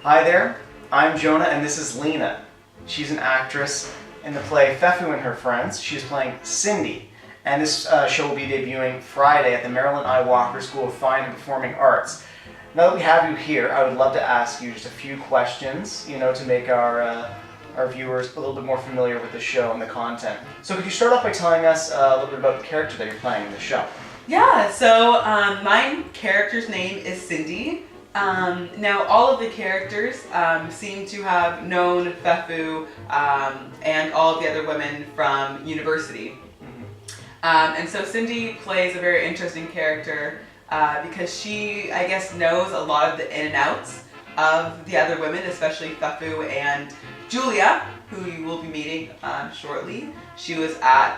Hi there, I'm Jonah and this is Lena. She's an actress in the play Fefu and Her Friends. She's playing Cindy, and this show will be debuting Friday at the Marilyn I. Walker School of Fine and Performing Arts. Now that we have you here, I would love to ask you just a few questions, to make our viewers a little bit more familiar with the show and the content. So could you start off by telling us a little bit about the character that you're playing in the show? Yeah, so my character's name is Cindy. Now all of the characters seem to have known Fefu and all of the other women from university. And so Cindy plays a very interesting character because she, I guess, knows a lot of the in and outs of the other women, especially Fefu and Julia, who you will be meeting shortly. She was at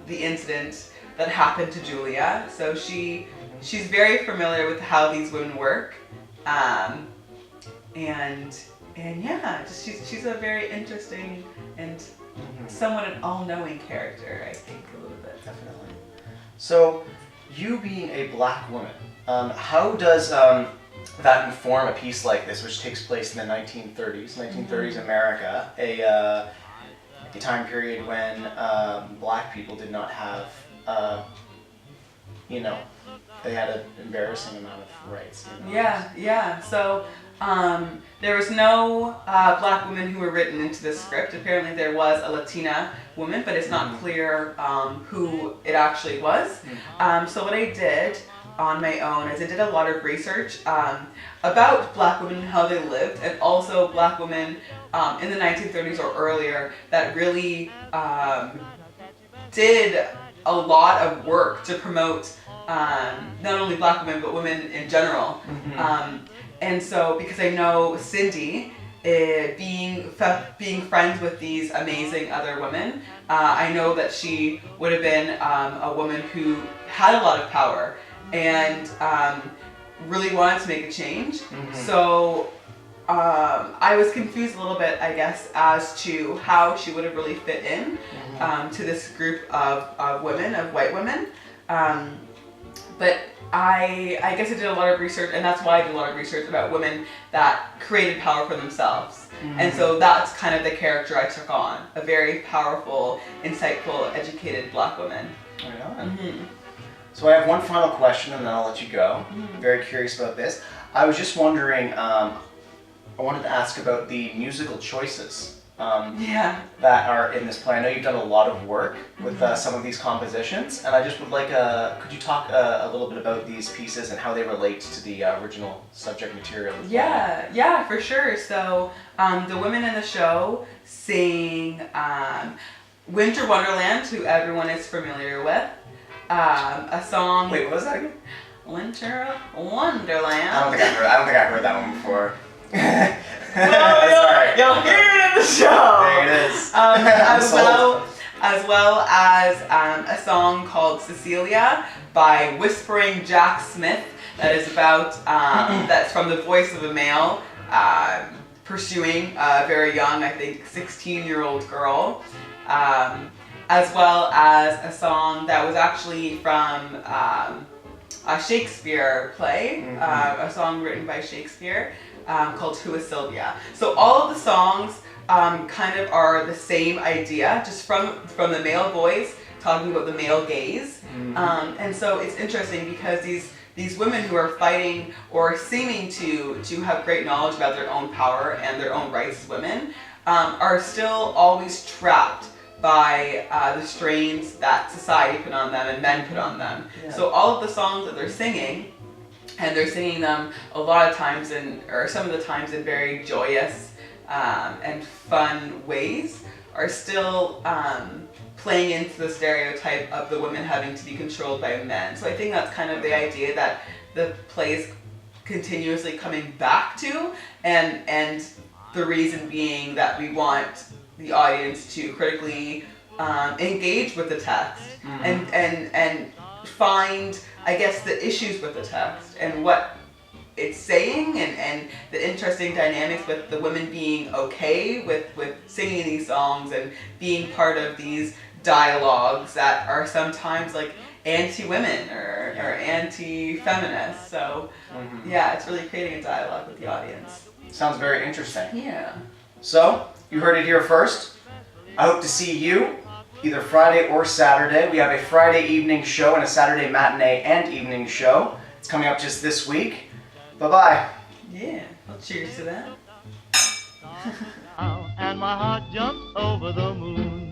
the incident that happened to Julia, so she's very familiar with how these women work, and yeah, she's a very interesting and somewhat an all-knowing character, I think, a little bit. Definitely. So, you being a black woman, how does that inform a piece like this, which takes place in the 1930s America, a time period when black people did not have, they had an embarrassing amount of rights. Yeah. So there was no black women who were written into the script. Apparently there was a Latina woman, but it's not clear who it actually was. So what I did on my own is I did a lot of research about black women and how they lived, and also black women in the 1930s or earlier that really did a lot of work to promote not only black women but women in general. And so because I know Cindy, being friends with these amazing other women, I know that she would have been a woman who had a lot of power and really wanted to make a change. So I was confused a little bit, I guess, as to how she would have really fit in to this group of women, of white women. But I guess I did a lot of research, and that's why I did a lot of research about women that created power for themselves. And so that's kind of the character I took on, a very powerful, insightful, educated black woman. Right on. So I have one final question and then I'll let you go. Very curious about this. I was just wondering, I wanted to ask about the musical choices that are in this play. I know you've done a lot of work with some of these compositions, and I just would like, could you talk a little bit about these pieces and how they relate to the original subject material? Yeah, for sure. So the women in the show sing Winter Wonderland, who everyone is familiar with. A song. Wait, what was that again? Winter Wonderland. I don't think I heard that one before. Well, you'll hear it in the show. There it is. as well as a song called Cecilia by Whispering Jack Smith. That is about that's from the voice of a male pursuing a very young, I think 16-year-old girl. As well as a song that was actually from a Shakespeare play, a song written by Shakespeare called Who is Sylvia. So all of the songs kind of are the same idea, just from the male voice, talking about the male gaze. And so it's interesting because these women who are fighting or seeming to have great knowledge about their own power and their own rights as women are still always trapped by the strains that society put on them and men put on them. So all of the songs that they're singing, and they're singing them a lot of times or some of the times in very joyous and fun ways, are still playing into the stereotype of the women having to be controlled by men. So I think that's kind of the idea that the play is continuously coming back to, and the reason being that we want the audience to critically engage with the text and find, I guess, the issues with the text and what it's saying, and the interesting dynamics with the women being okay with singing these songs and being part of these dialogues that are sometimes like anti-women or anti-feminist. So yeah, it's really creating a dialogue with the audience. Sounds very interesting. Yeah. So, you heard it here first. I hope to see you either Friday or Saturday. We have a Friday evening show and a Saturday matinee and evening show. It's coming up just this week. Bye-bye. Yeah. Well, cheers to that. And my heart jumps over the moon.